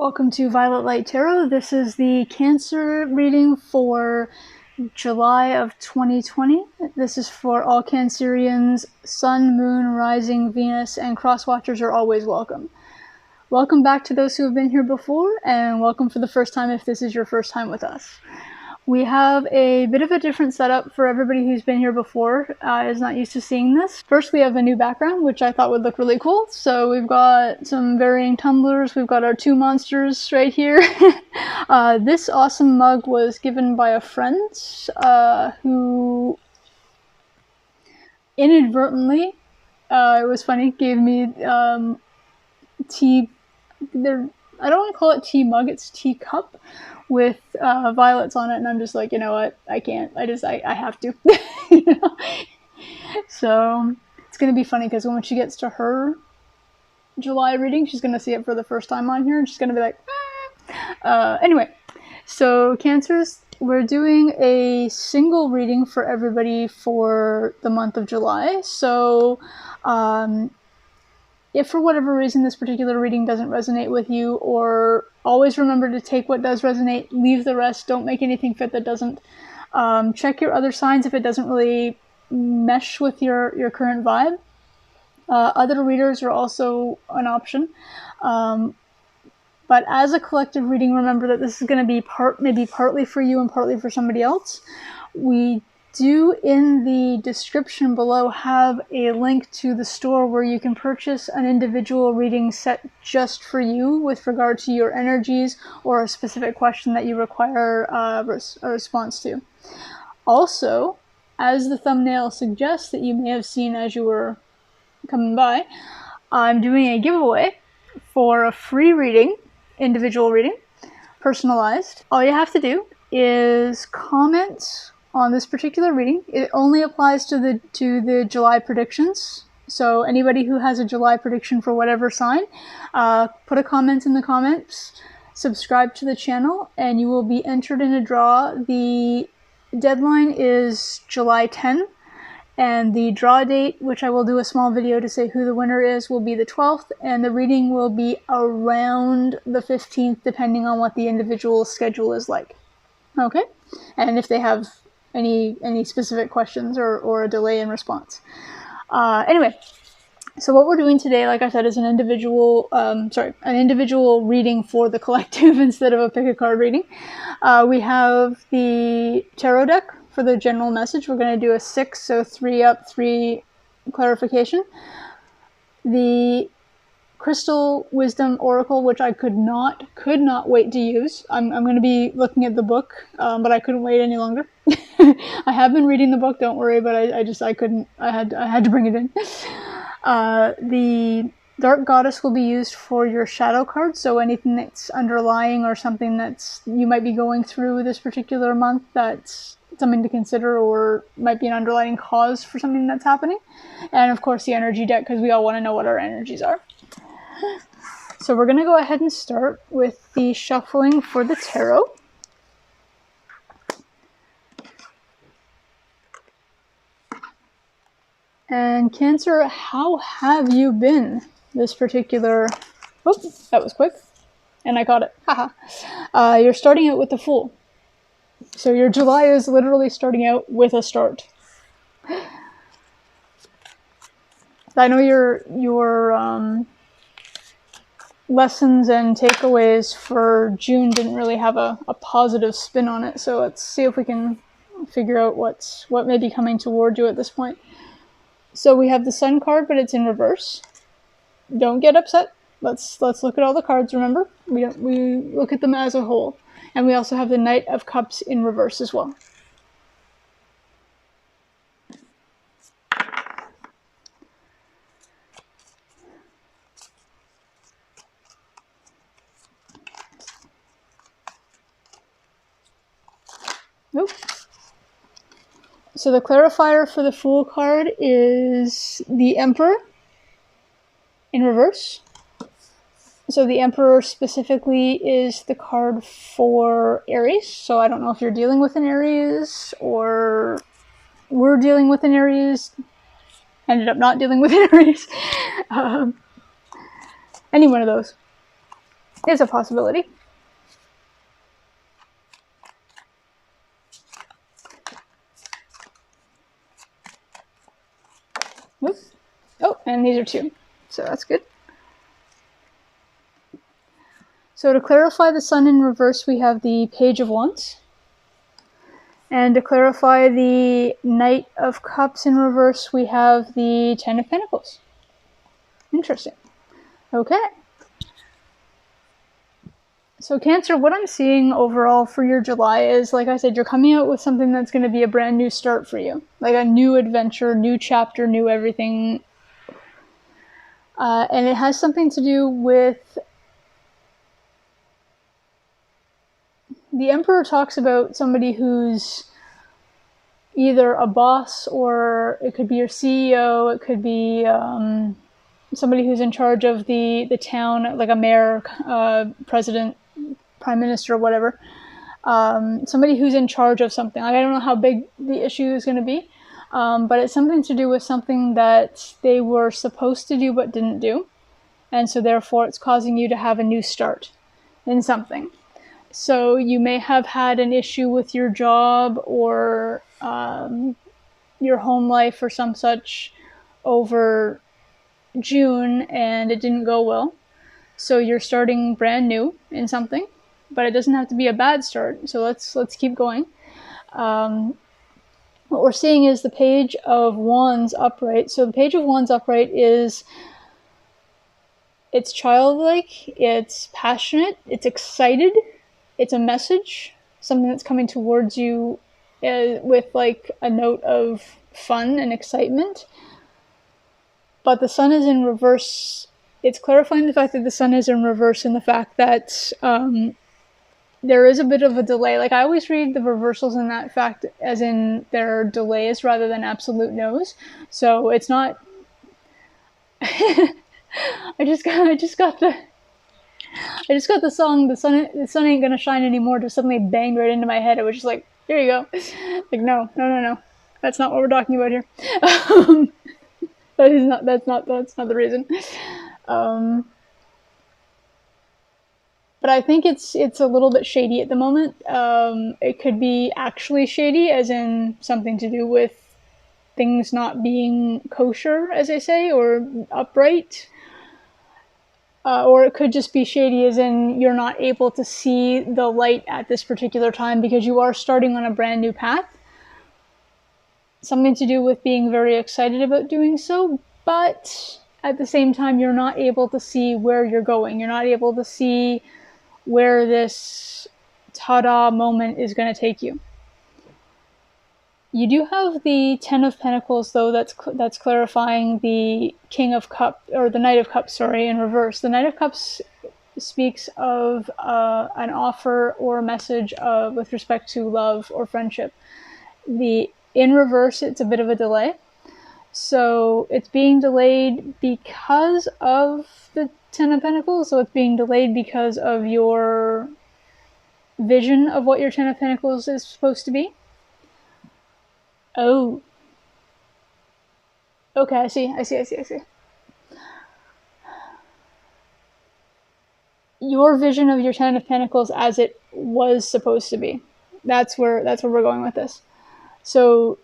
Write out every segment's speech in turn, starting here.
Welcome to Violet Light Tarot. This is the Cancer reading for July of 2020. This is for all Cancerians. Sun, Moon, Rising, Venus, and Cross-Watchers are always welcome. Welcome back to those who have been here before, and welcome for the first time if this is your first time with us. We have a bit of a different setup for everybody who's been here before, is not used to seeing this. First, we have a new background, which I thought would look really cool. So we've got some varying tumblers. We've got our two monsters right here. This awesome mug was given by a friend who inadvertently, it was funny, gave me tea. I don't want to call it tea mug, it's tea cup with violets on it, and I'm just like, you know what, I can't, I have to. You know? So it's gonna be funny because when she gets to her July reading, she's gonna see it for the first time on here and she's gonna be like, anyway, so Cancers, we're doing a single reading for everybody for the month of July. So if for whatever reason this particular reading doesn't resonate with you, or always remember to take what does resonate, leave the rest, don't make anything fit that doesn't. Check your other signs if it doesn't really mesh with your current vibe. Other readers are also an option. But as a collective reading, remember that this is going to be maybe partly for you and partly for somebody else. We do in the description below have a link to the store where you can purchase an individual reading set just for you with regard to your energies or a specific question that you require a response to. Also, as the thumbnail suggests that you may have seen as you were coming by, I'm doing a giveaway for a free reading, individual reading, personalized. All you have to do is comment on this particular reading. It only applies to the July predictions. So anybody who has a July prediction for whatever sign, put a comment in the comments, subscribe to the channel, and you will be entered in a draw. The deadline is July 10, and the draw date, which I will do a small video to say who the winner is, will be the 12th, and the reading will be around the 15th, depending on what the individual schedule is like. Okay? And if they have any specific questions or a delay in response. Anyway, so what we're doing today, like I said, is an individual reading for the collective instead of a pick a card reading. We have the tarot deck for the general message. We're going to do a 6, so 3 up, 3 clarification. The Crystal Wisdom Oracle, which I could not wait to use. I'm going to be looking at the book, but I couldn't wait any longer. I have been reading the book, don't worry, but I couldn't. I had to bring it in. The Dark Goddess will be used for your shadow card, so anything that's underlying or something that's you might be going through this particular month that's something to consider or might be an underlying cause for something that's happening. And of course the energy deck, because we all want to know what our energies are. So we're going to go ahead and start with the shuffling for the tarot. And Cancer, how have you been this particular... Oh, that was quick. And I caught it. Haha. You're starting out with the Fool. So your July is literally starting out with a start. I know your lessons and takeaways for June didn't really have a positive spin on it, so let's see if we can figure out what may be coming toward you at this point. So we have the Sun card, but it's in reverse. Don't get upset. Let's look at all the cards, remember? We look at them as a whole. And we also have the Knight of Cups in reverse as well. Nope. So the clarifier for the Fool card is the Emperor in reverse. So the Emperor specifically is the card for Aries. So I don't know if you're dealing with an Aries or we're dealing with an Aries. Ended up not dealing with an Aries. Any one of those. is a possibility. Oop. Oh, and these are 2, so that's good. So to clarify the Sun in reverse, we have the Page of Wands. And to clarify the Knight of Cups in reverse, we have the Ten of Pentacles. Interesting. Okay. So Cancer, what I'm seeing overall for your July is, like I said, you're coming out with something that's going to be a brand new start for you. Like a new adventure, new chapter, new everything. And it has something to do with... The Emperor talks about somebody who's either a boss, or it could be your CEO, it could be somebody who's in charge of the town, like a mayor, president, prime minister, whatever. Somebody who's in charge of something. Like, I don't know how big the issue is going to be, but it's something to do with something that they were supposed to do but didn't do. And so therefore it's causing you to have a new start in something. So you may have had an issue with your job or your home life or some such over June, and it didn't go well. So you're starting brand new in something, but it doesn't have to be a bad start. So let's keep going. What we're seeing is the Page of Wands upright. So the Page of Wands upright is... it's childlike, it's passionate, it's excited, it's a message, something that's coming towards you with like a note of fun and excitement. But the Sun is in reverse. It's clarifying the fact that the Sun is in reverse, and the fact that there is a bit of a delay. Like, I always read the reversals in that fact as in there are delays rather than absolute no's. So it's not... I just got the song "The Sun Ain't Gonna Shine Anymore" just suddenly banged right into my head. It was just like, here you go. Like, no, that's not what we're talking about here. That's not the reason. But I think it's a little bit shady at the moment. It could be actually shady, as in something to do with things not being kosher, as I say, or upright. Or it could just be shady as in you're not able to see the light at this particular time because you are starting on a brand new path. Something to do with being very excited about doing so, but at the same time you're not able to see where you're going. You're not able to see where this ta-da moment is going to take you. You do have the Ten of Pentacles, though, that's clarifying the King of Cups, or the Knight of Cups, sorry, in reverse. The Knight of Cups speaks of an offer or a message with respect to love or friendship. In reverse, it's a bit of a delay. So it's being delayed because of the Ten of Pentacles, so it's being delayed because of your vision of what your Ten of Pentacles is supposed to be. Oh. Okay, I see. Your vision of your Ten of Pentacles as it was supposed to be. That's where we're going with this. So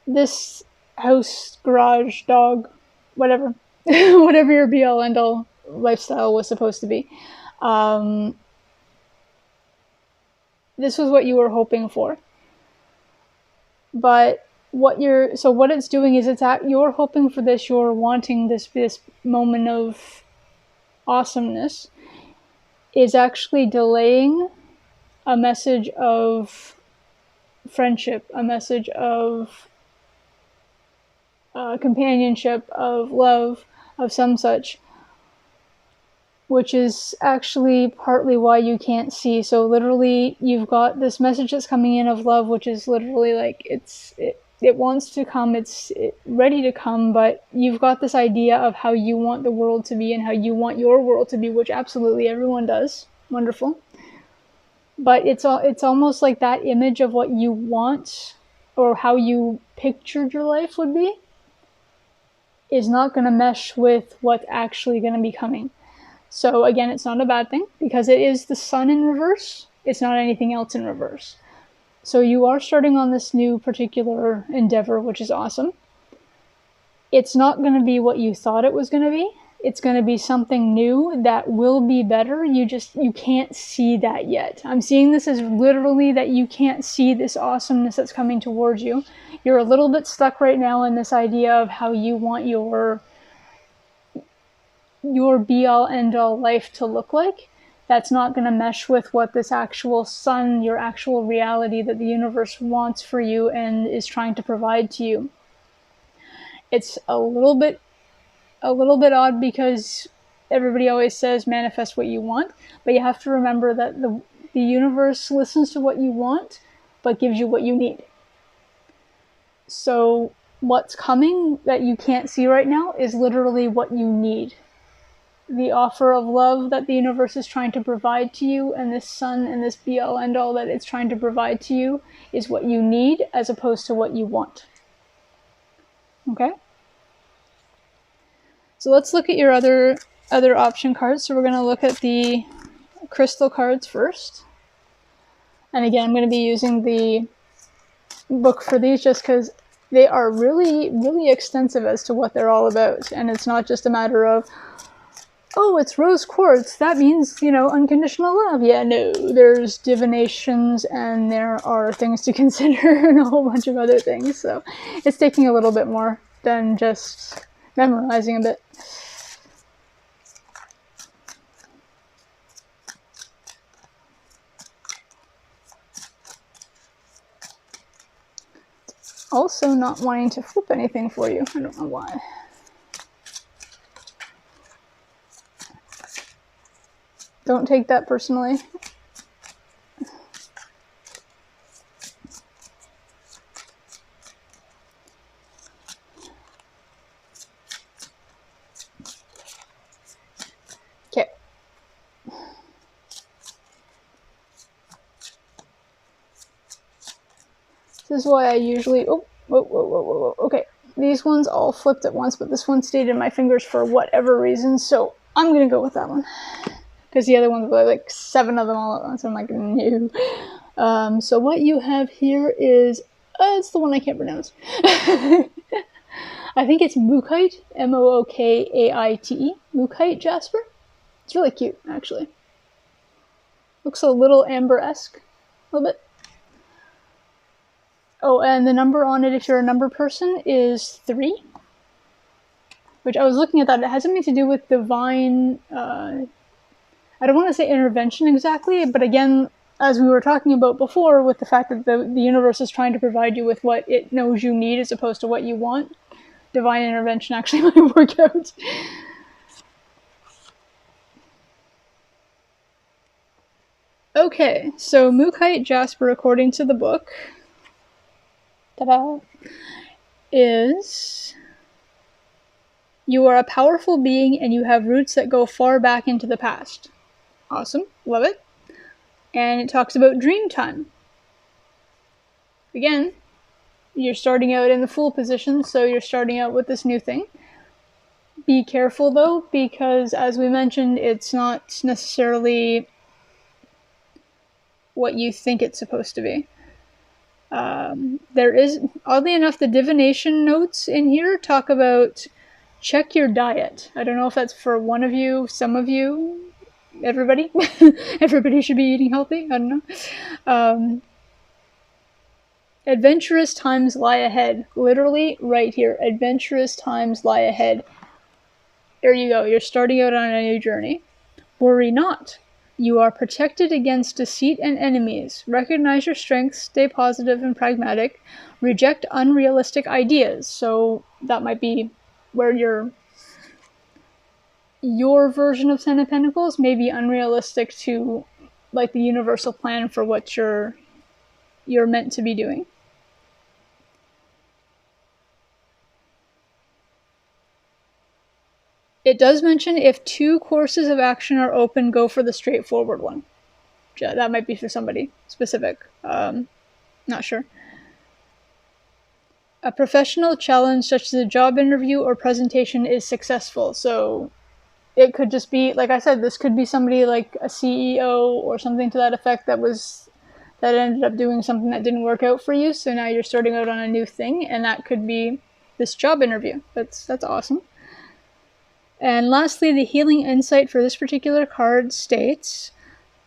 this house, garage, dog, whatever, whatever your be-all end-all lifestyle was supposed to be. This was what you were hoping for. But what it's doing is you're hoping for this, you're wanting this moment of awesomeness, is actually delaying a message of friendship, a message of companionship, of love, of some such, which is actually partly why you can't see. So literally, you've got this message that's coming in of love, which is literally like, it wants to come, it's ready to come, but you've got this idea of how you want the world to be and how you want your world to be, which absolutely everyone does. Wonderful. But it's almost like that image of what you want or how you pictured your life would be is not going to mesh with what's actually going to be coming. So again, it's not a bad thing because it is the sun in reverse. It's not anything else in reverse. So you are starting on this new particular endeavor, which is awesome. It's not going to be what you thought it was going to be. It's going to be something new that will be better. You can't see that yet. I'm seeing this as literally that you can't see this awesomeness that's coming towards you. You're a little bit stuck right now in this idea of how you want your be-all, end-all life to look like. That's not going to mesh with what this actual sun, your actual reality that the universe wants for you and is trying to provide to you. It's a little bit odd because everybody always says manifest what you want, but you have to remember that the universe listens to what you want, but gives you what you need. So what's coming that you can't see right now is literally what you need. The offer of love that the universe is trying to provide to you, and this sun and this be-all, end-all that it's trying to provide to you is what you need as opposed to what you want. Okay? So let's look at your other option cards. So we're going to look at the crystal cards first. And again, I'm going to be using the book for these just because they are really, really extensive as to what they're all about. And it's not just a matter of, oh, it's rose quartz, that means, unconditional love. Yeah, no, there's divinations and there are things to consider and a whole bunch of other things. So it's taking a little bit more than just memorizing a bit. Also not wanting to flip anything for you. I don't know why. Don't take that personally. Okay. This is why I usually... Oh, whoa. Okay. These ones all flipped at once, but this one stayed in my fingers for whatever reason, so I'm going to go with that one. Because the other ones were like 7 of them all at once. I'm like, no. So what you have here is... it's the one I can't pronounce. I think it's Mookite. Mookaite. Mookite jasper. It's really cute, actually. Looks a little amber-esque. A little bit. Oh, and the number on it, if you're a number person, is 3. Which I was looking at that. It has something to do with divine... I don't want to say intervention exactly, but again, as we were talking about before, with the fact that the universe is trying to provide you with what it knows you need as opposed to what you want, divine intervention actually might work out. Okay, so Mookite jasper, according to the book, ta-da, is... You are a powerful being and you have roots that go far back into the past. Awesome. Love it. And it talks about dream time. Again, you're starting out in the Fool position, so you're starting out with this new thing. Be careful, though, because, as we mentioned, it's not necessarily what you think it's supposed to be. There is, oddly enough, the divination notes in here talk about check your diet. I don't know if that's for one of you, some of you, everybody. Everybody should be eating healthy. I don't know. Adventurous times lie ahead. Literally right here. Adventurous times lie ahead. There you go. You're starting out on a new journey. Worry not. You are protected against deceit and enemies. Recognize your strengths. Stay positive and pragmatic. Reject unrealistic ideas. So that might be where your version of Ten of Pentacles may be unrealistic to like the universal plan for what you're meant to be doing. It does mention if 2 courses of action are open, go for the straightforward one. That might be for somebody specific. Not sure. A professional challenge such as a job interview or presentation is successful. So it could just be, like I said, this could be somebody like a CEO or something to that effect that ended up doing something that didn't work out for you. So now you're starting out on a new thing, and that could be this job interview. That's awesome. And lastly, the healing insight for this particular card states,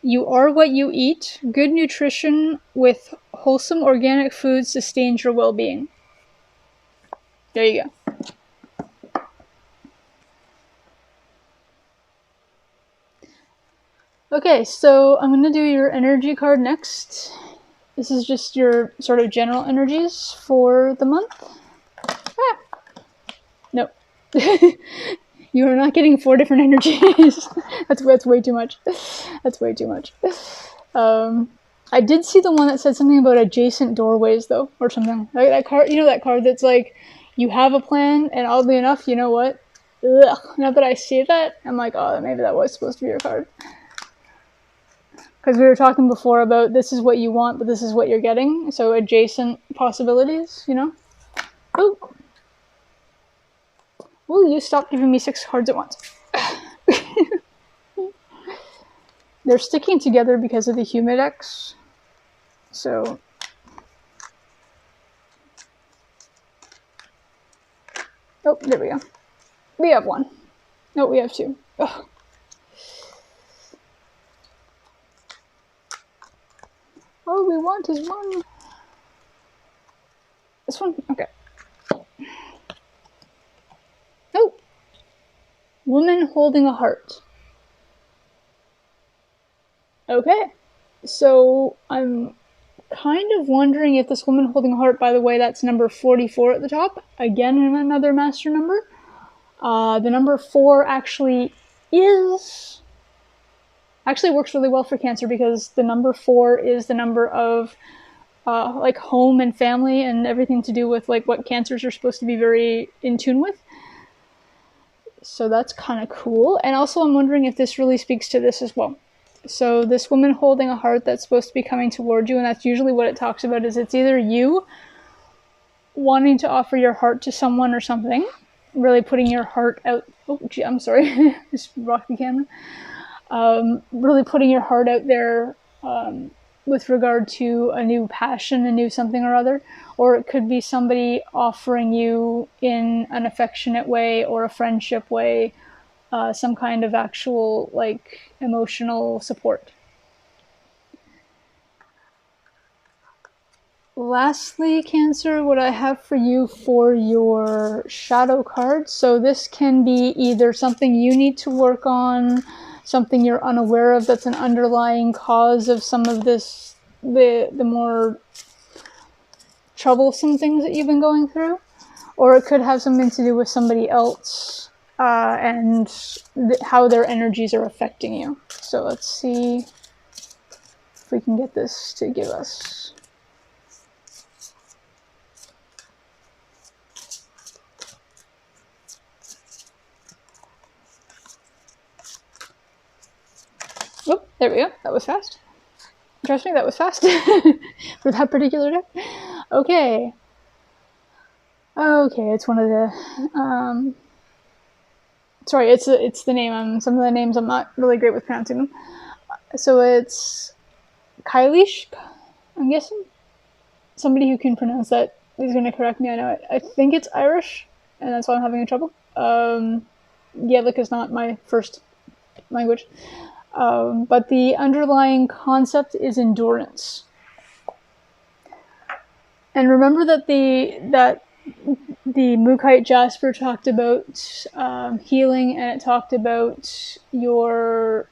you are what you eat. Good nutrition with wholesome organic food sustains your well-being. There you go. Okay, so I'm going to do your energy card next. This is just your sort of general energies for the month. Ah. Nope. You are not getting 4 different energies. That's way too much. That's way too much. I did see the one that said something about adjacent doorways, though, or something. Like that card, that card that's like, you have a plan, and oddly enough, you know what? Ugh, now that I see that, I'm like, oh, maybe that was supposed to be your card. Because we were talking before about this is what you want, but this is what you're getting. So adjacent possibilities, Oh. Will you stop giving me 6 cards at once? They're sticking together because of the Humidex. So oh, there we go. We have 1. No, we have 2. Ugh. All we want is 1. This one? Okay. Oh! Woman holding a heart. Okay. So I'm kind of wondering if this woman holding a heart, by the way, that's number 44 at the top. Again, another master number. The number 4 actually works really well for Cancer, because the number 4 is the number of like home and family and everything to do with like what Cancers are supposed to be very in tune with. So that's kind of cool. And also I'm wondering if this really speaks to this as well. So this woman holding a heart that's supposed to be coming toward you, and that's usually what it talks about, is it's either you wanting to offer your heart to someone or something, really putting your heart out. Oh, gee, I'm sorry. Just rocked the camera. Really putting your heart out there with regard to a new passion, a new something or other. Or it could be somebody offering you in an affectionate way or a friendship way some kind of actual like emotional support. Lastly, Cancer, what I have for you for your shadow card. So this can be either something you need to work on, something you're unaware of that's an underlying cause of some of this, the more troublesome things that you've been going through. Or it could have something to do with somebody else and how their energies are affecting you. So let's see if we can get this to give us... Oh, there we go. That was fast. Trust me, that was fast for that particular deck. Okay. Okay, it's one of the... sorry, it's the name. Some of the names I'm not really great with pronouncing them. So it's Kylish, I'm guessing. Somebody who can pronounce that is going to correct me. I know it. I think it's Irish, and that's why I'm having trouble. Gaelic is not my first language. But the underlying concept is endurance. And remember that the Mookaite Jasper talked about healing, and it talked about your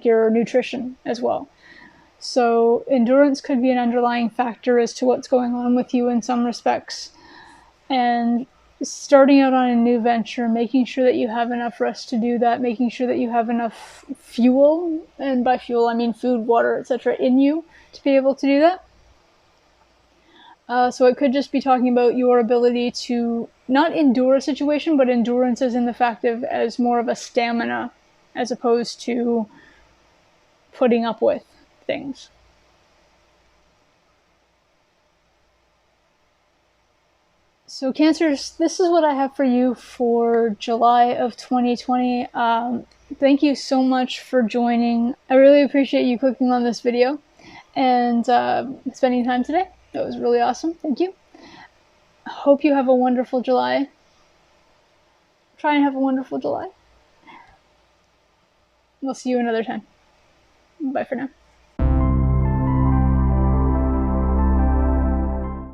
your nutrition as well. So endurance could be an underlying factor as to what's going on with you in some respects. And starting out on a new venture, making sure that you have enough rest to do that, making sure that you have enough fuel, and by fuel I mean food, water, etc., in you to be able to do that. So it could just be talking about your ability to not endure a situation, but endurance as in the fact of as more of a stamina as opposed to putting up with things. So Cancers, this is what I have for you for July of 2020. Thank you so much for joining. I really appreciate you clicking on this video and spending time today. That was really awesome. Thank you. Hope you have a wonderful July. Try and have a wonderful July. We'll see you another time. Bye for now.